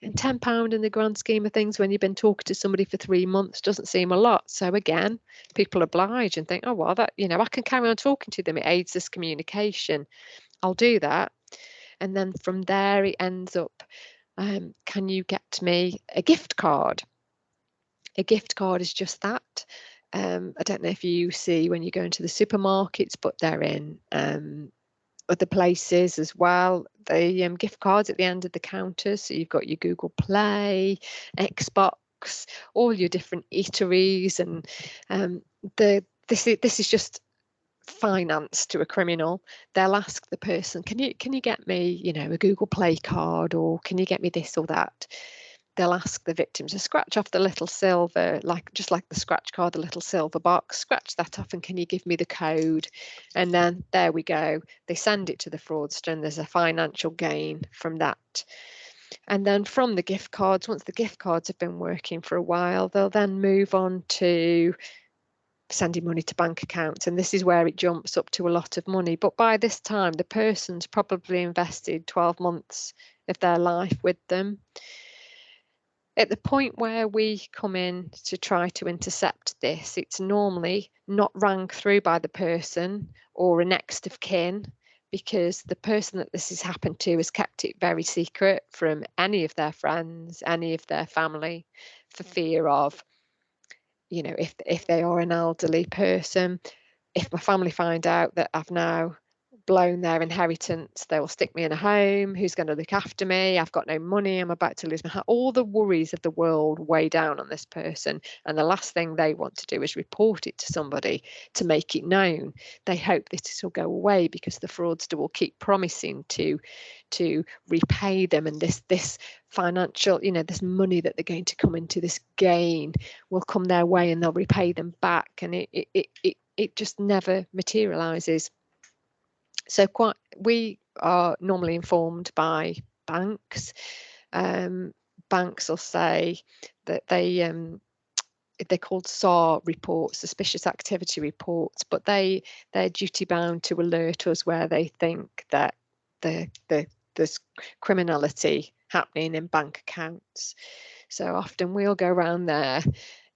And £10 in the grand scheme of things, when you've been talking to somebody for 3 months, doesn't seem a lot. So again, people oblige and think, oh well, that, you know, I can carry on talking to them. It aids this communication. I'll do that. And then from there, it ends up, can you get me a gift card? A gift card is just that. I don't know if you see when you go into the supermarkets, but they're in other places as well. The gift cards at the end of the counter. So you've got your Google Play, Xbox, all your different eateries, and this is just finance to a criminal. They'll ask the person, can you get me, you know, a Google Play card, or can you get me this or that? They'll ask the victim to scratch off the little silver, just like the scratch card, the little silver box, scratch that off, and can you give me the code? And then there we go. They send it to the fraudster, and there's a financial gain from that. And then from the gift cards, once the gift cards have been working for a while, they'll then move on to sending money to bank accounts, and this is where it jumps up to a lot of money. But by this time, the person's probably invested 12 months of their life with them. At the point where we come in to try to intercept this, it's normally not rang through by the person or a next of kin, because the person that this has happened to has kept it very secret from any of their friends, any of their family, for fear of, you know, if they are an elderly person, if my family find out that I've now blown their inheritance, they will stick me in a home. Who's going to look after me? I've got no money. I'm about to lose my house. All the worries of the world weigh down on this person, and the last thing they want to do is report it to somebody to make it known. They hope that it will go away, because the fraudster will keep promising to repay them, and this financial, you know, this money that they're going to come into, this gain will come their way, and they'll repay them back, and it just never materializes. So we are normally informed by banks. Banks will say that they're called SAR reports, suspicious activity reports, but they're duty bound to alert us where they think that there's criminality happening in bank accounts. So often we'll go around there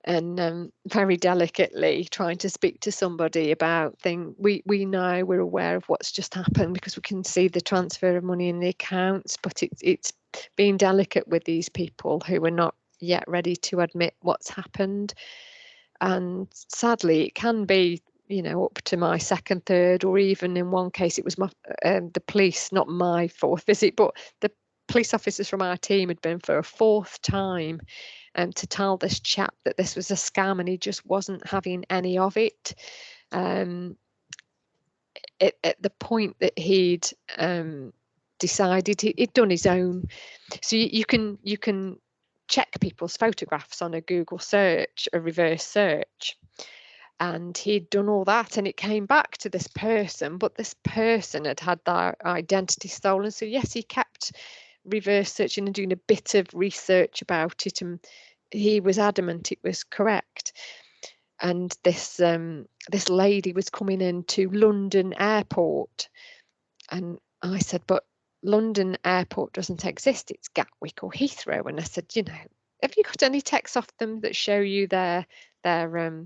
and very delicately trying to speak to somebody about things. We know, we're aware of what's just happened because we can see the transfer of money in the accounts, but it's being delicate with these people who are not yet ready to admit what's happened. And sadly, it can be, you know, up to my second, third, or even in one case it was my the police, not my fourth visit, but the police officers from our team had been for a fourth time to tell this chap that this was a scam, and he just wasn't having any of it. At the point that he'd decided he'd done his own, so you can check people's photographs on a Google search, a reverse search, and he'd done all that, and it came back to this person, but this person had their identity stolen. So yes, he kept reverse searching and doing a bit of research about it, and he was adamant it was correct. And this lady was coming into London Airport, and I said, but London Airport doesn't exist, it's Gatwick or Heathrow. And I said, you know, have you got any texts off them that show you their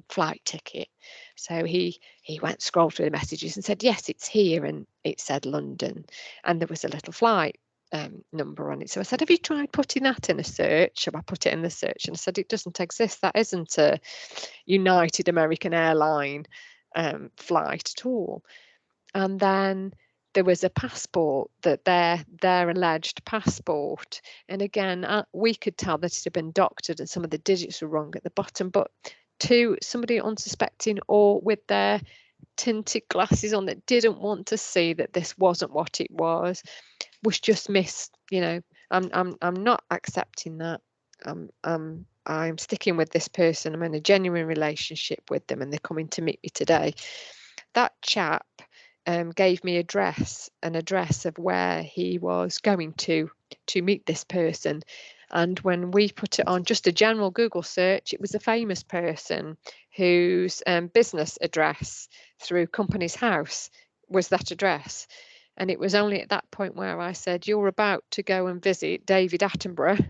flight ticket? So he went, scrolled through the messages and said, yes, it's here, and it said London, and there was a little flight number on it. So I said, have you tried putting that in a search? So I put it in the search, and I said, it doesn't exist. That isn't a United American Airline flight at all. And then there was a passport, that their alleged passport, and again we could tell that it had been doctored and some of the digits were wrong at the bottom, but to somebody unsuspecting or with their tinted glasses on, that didn't want to see that this wasn't what it was just missed. You know, I'm not accepting that. I'm sticking with this person. I'm in a genuine relationship with them, and they're coming to meet me today. That chap gave me an address of where he was going to meet this person. And when we put it on just a general Google search, it was a famous person whose business address through Company's House was that address. And it was only at that point where I said, you're about to go and visit David Attenborough.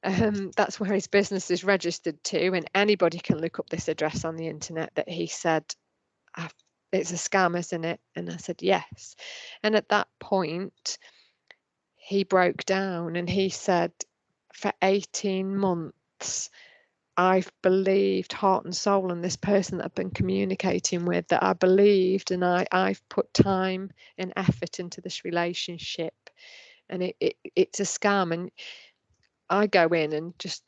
That's where his business is registered to, and anybody can look up this address on the internet, that he said, it's a scam, isn't it? And I said, yes. And at that point, he broke down and he said, for 18 months, I've believed heart and soul in this person that I've been communicating with, that I believed, and I've put time and effort into this relationship, and it's a scam. And I go in and just,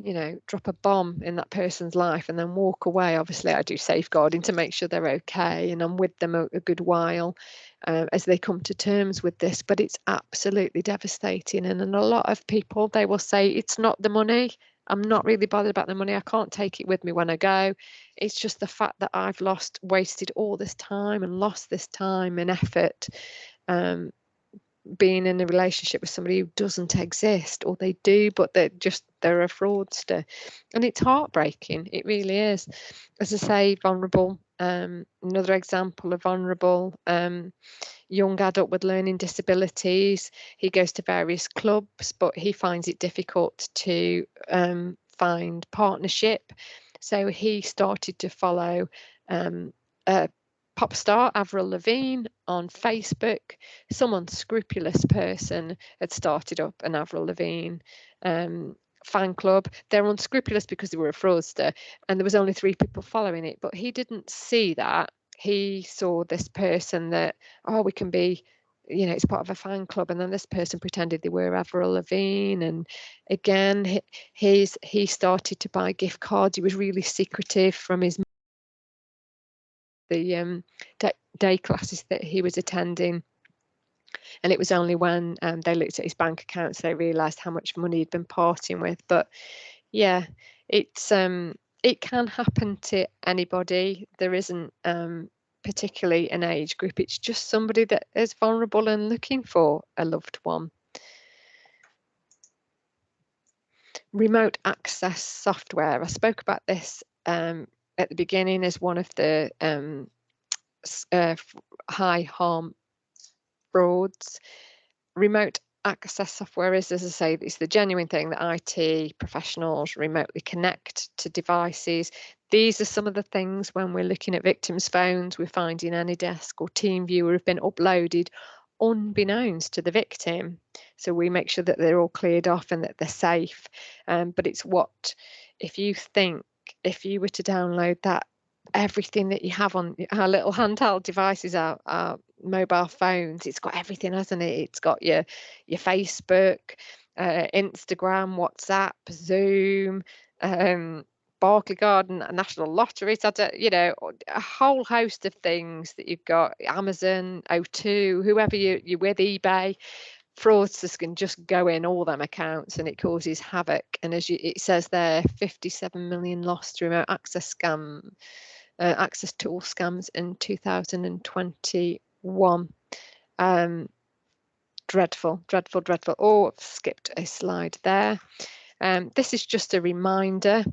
you know, drop a bomb in that person's life and then walk away. Obviously, I do safeguarding to make sure they're okay, and I'm with them a good while as they come to terms with this. But it's absolutely devastating. And a lot of people, they will say, it's not the money. I'm not really bothered about the money. I can't take it with me when I go. It's just the fact that I've wasted all this time and lost this time and effort being in a relationship with somebody who doesn't exist, or they do, but they're a fraudster. And it's heartbreaking. It really is. As I say, vulnerable. Another example of vulnerable young adult with learning disabilities. He goes to various clubs, but he finds it difficult to find partnership. So he started to follow a pop star, Avril Lavigne, on Facebook. Some unscrupulous person had started up an Avril Lavigne fan club. They're unscrupulous because they were a fraudster, and there was only 3 people following it. But he didn't see that. He saw this person that, oh, we can be, you know, it's part of a fan club, and then this person pretended they were Avril Lavigne. And again, he started to buy gift cards. He was really secretive from his the day classes that he was attending. And it was only when they looked at his bank accounts they realised how much money he'd been parting with. But yeah, it's it can happen to anybody. There isn't particularly an age group. It's just somebody that is vulnerable and looking for a loved one. Remote access software. I spoke about this at the beginning as one of the high harm frauds. Remote access software is, as I say, it's the genuine thing that IT professionals remotely connect to devices. These are some of the things when we're looking at victims' phones, we're finding AnyDesk or TeamViewer have been uploaded unbeknownst to the victim. So we make sure that they're all cleared off and that they're safe. But it's what, if you were to download that, everything that you have on our little handheld devices, our mobile phones, it's got everything, hasn't it? It's got your Facebook, Instagram, WhatsApp, Zoom, Barclay Garden, National Lottery, you know, a whole host of things that you've got, Amazon, O2, whoever you're with, eBay. Fraudsters can just go in all them accounts and it causes havoc. And as it says there, 57 million lost to remote access access tool scams in 2021. Dreadful. Oh, I've skipped a slide there. This is just a reminder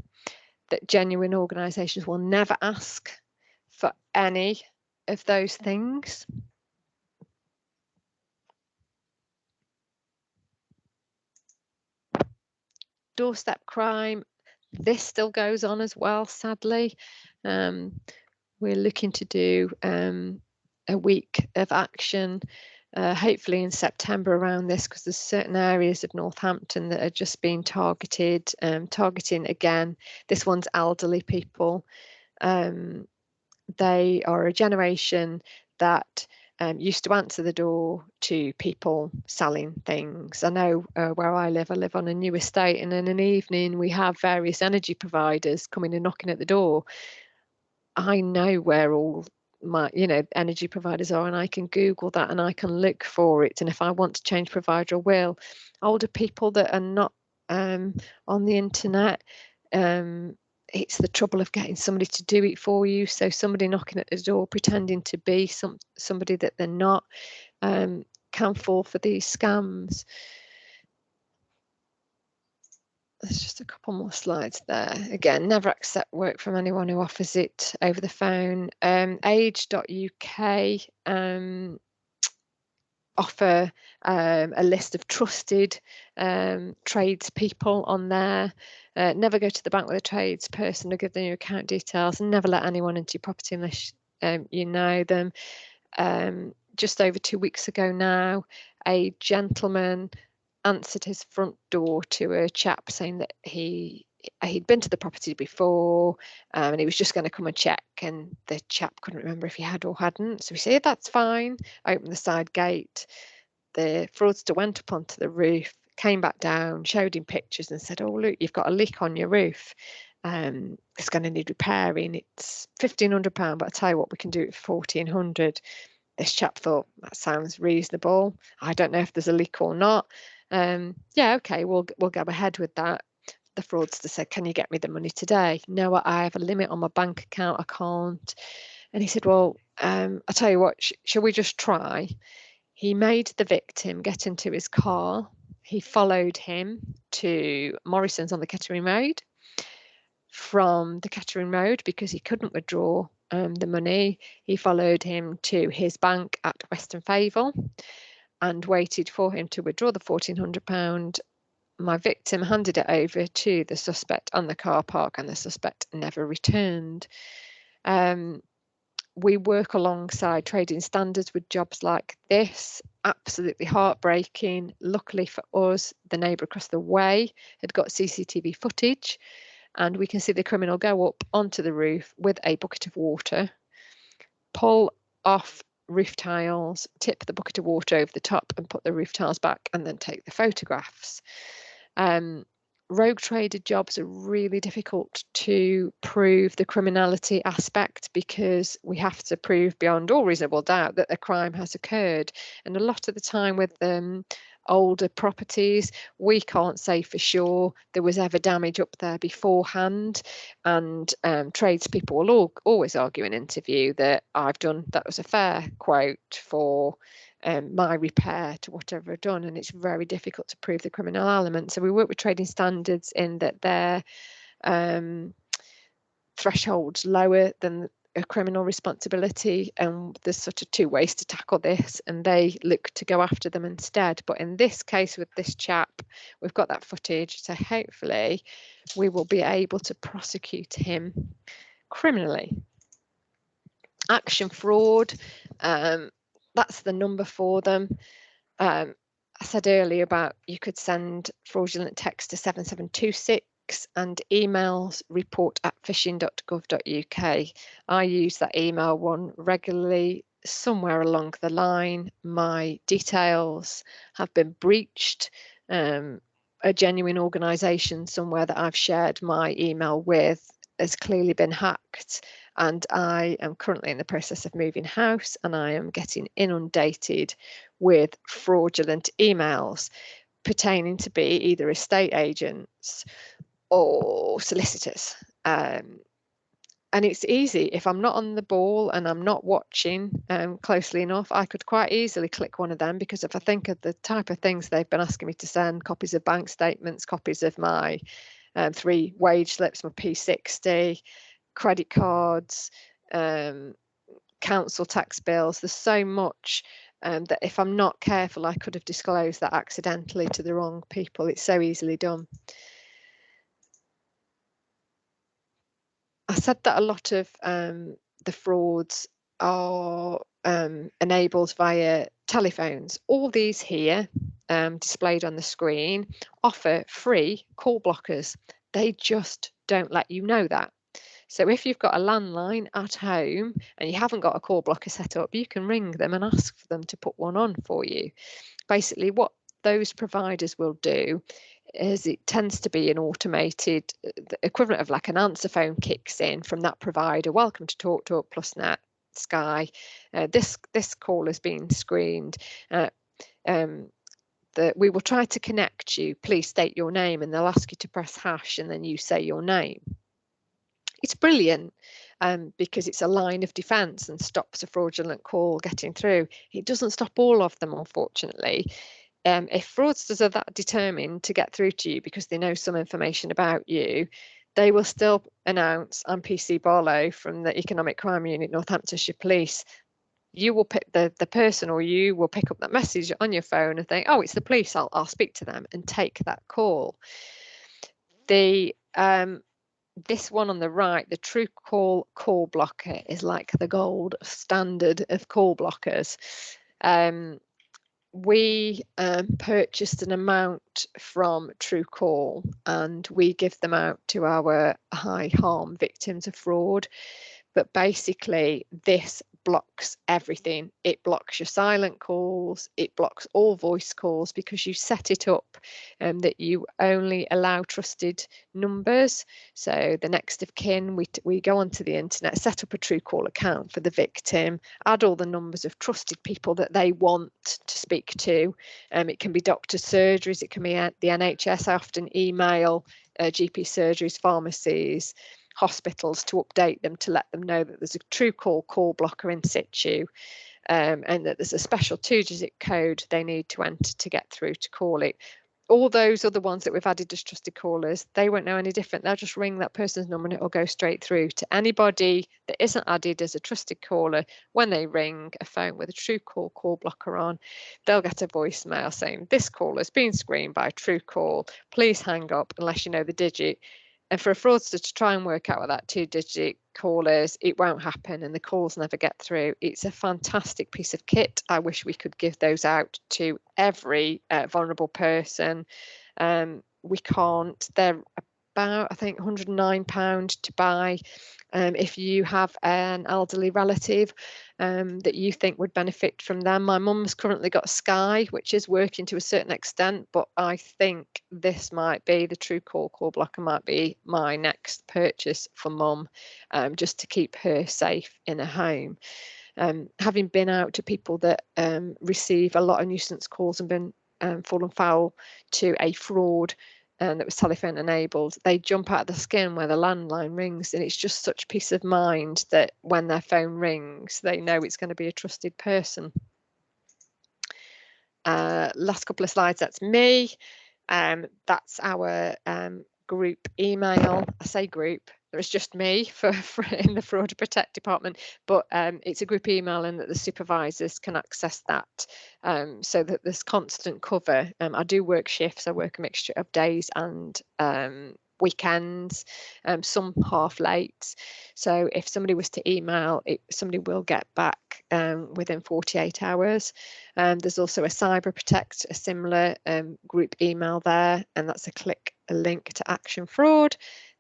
that genuine organisations will never ask for any of those things. Doorstep crime, this still goes on as well, sadly. We're looking to do a week of action, hopefully in September around this, because there's certain areas of Northampton that are just being targeted, targeting again. This one's elderly people. They are a generation that used to answer the door to people selling things. I know where I live on a new estate, and in an evening we have various energy providers coming and knocking at the door. I know where all my energy providers are, and I can Google that and I can look for it, and if I want to change provider I will. Older people that are not on the internet, it's the trouble of getting somebody to do it for you. So somebody knocking at the door pretending to be somebody that they're not, can fall for these scams. There's just a couple more slides there. Again, never accept work from anyone who offers it over the phone. Age.uk offer a list of trusted tradespeople on there. Never go to the bank with a tradesperson or give them your account details, and never let anyone into your property unless you know them. Just over 2 weeks ago now, a gentleman answered his front door to a chap saying that he'd been to the property before, and he was just going to come and check, and the chap couldn't remember if he had or hadn't. So he said, that's fine, opened the side gate. The fraudster went up onto the roof, came back down, showed him pictures and said, oh look, you've got a leak on your roof, it's going to need repairing, it's £1,500, but I tell you what, we can do it for 1,400. This chap thought, that sounds reasonable, I don't know if there's a leak or not. Yeah, okay, we'll go ahead with that. The fraudster said, can you get me the money today? No, I have a limit on my bank account, I can't. And he said, well, I'll tell you what, shall we just try? He made the victim get into his car. He followed him to Morrison's on the Kettering Road. From the Kettering Road, because he couldn't withdraw the money, he followed him to his bank at Western Fayval and waited for him to withdraw the £1,400. My victim handed it over to the suspect on the car park, and the suspect never returned. We work alongside trading standards with jobs like this. Absolutely heartbreaking. Luckily for us, the neighbour across the way had got CCTV footage, and we can see the criminal go up onto the roof with a bucket of water, pull off roof tiles, tip the bucket of water over the top and put the roof tiles back, and then take the photographs. Rogue trader jobs are really difficult to prove the criminality aspect, because we have to prove beyond all reasonable doubt that a crime has occurred. And a lot of the time with older properties, we can't say for sure there was ever damage up there beforehand, and tradespeople will always argue in interview that that was a fair quote for my repair to whatever I've done, and it's very difficult to prove the criminal element. So we work with trading standards in that their thresholds lower than a criminal responsibility, and there's sort of two ways to tackle this, and they look to go after them instead. But in this case with this chap, we've got that footage, so hopefully we will be able to prosecute him criminally. Action fraud, that's the number for them. I said earlier about you could send fraudulent text to 7726 and emails report@phishing.gov.uk. I use that email one regularly. Somewhere along the line, my details have been breached. A genuine organisation somewhere that I've shared my email with has clearly been hacked, and I am currently in the process of moving house, and I am getting inundated with fraudulent emails pertaining to be either estate agents or solicitors. And it's easy. If I'm not on the ball and I'm not watching closely enough, I could quite easily click one of them, because if I think of the type of things they've been asking me to send, copies of bank statements, copies of my 3 wage slips, my P60, credit cards, council tax bills, there's so much that if I'm not careful, I could have disclosed that accidentally to the wrong people. It's so easily done. I said that a lot of the frauds are enabled via telephones. All these here displayed on the screen offer free call blockers. They just don't let you know that. So if you've got a landline at home and you haven't got a call blocker set up, you can ring them and ask for them to put one on for you. Basically, what those providers will do is it tends to be an automated, the equivalent of like an answer phone kicks in from that provider. Welcome to TalkTalk PlusNet. Sky, this call has been screened. That we will try to connect you. Please state your name, and they'll ask you to press hash, and then you say your name. It's brilliant because it's a line of defence and stops a fraudulent call getting through. It doesn't stop all of them, unfortunately. If fraudsters are that determined to get through to you because they know some information about you, they will still announce, I'm PC Barlow from the Economic Crime Unit, Northamptonshire Police. You will pick the person, or you will pick up that message on your phone and think, oh, it's the police, I'll speak to them, and take that call. The this one on the right, the Truecaller call blocker, is like the gold standard of call blockers. We purchased an amount from Truecaller, and we give them out to our high harm victims of fraud. But basically, this blocks everything. It blocks your silent calls, it blocks all voice calls, because you set it up that you only allow trusted numbers. So the next of kin, we go onto the internet, set up a Truecaller account for the victim, add all the numbers of trusted people that they want to speak to. It can be doctors' surgeries, it can be the NHS. I often email GP surgeries, pharmacies, hospitals to update them, to let them know that there's a Truecaller call blocker in situ, and that there's a special 2-digit code they need to enter to get through to call it. All those other ones that we've added as trusted callers, they won't know any different. They'll just ring that person's number and it'll go straight through to anybody that isn't added as a trusted caller. When they ring a phone with a Truecaller call blocker on, they'll get a voicemail saying, this call has been screened by Truecaller, please hang up unless you know the digit. And for a fraudster to try and work out what that 2-digit call is, it won't happen, and the calls never get through. It's a fantastic piece of kit. I wish we could give those out to every vulnerable person. We can't. They're about, I think, £109 to buy. If you have an elderly relative that you think would benefit from them. My mum's currently got Sky, which is working to a certain extent, but I think this might be, the Truecaller call blocker might be my next purchase for mum, just to keep her safe in a home. Having been out to people that receive a lot of nuisance calls and been fallen foul to a fraud that was telephone enabled, they jump out of the skin where the landline rings, and it's just such peace of mind that when their phone rings, they know it's going to be a trusted person. Last couple of slides, that's me. That's our group email. I say group, there's just me for in the Fraud Protect department, but it's a group email, and that the supervisors can access that, so that there's constant cover. I do work shifts. I work a mixture of days and weekends, some half late. So if somebody was to email, somebody will get back within 48 hours. There's also a Cyber Protect, a similar group email there, and that's a link to Action Fraud.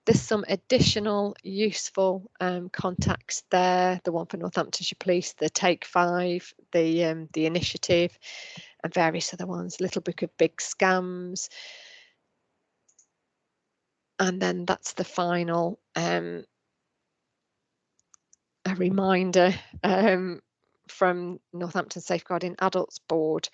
There's some additional useful contacts there. The one for Northamptonshire Police, the Take 5, the initiative, and various other ones. Little Book of Big Scams. And then that's the final a reminder from Northampton Safeguarding Adults Board.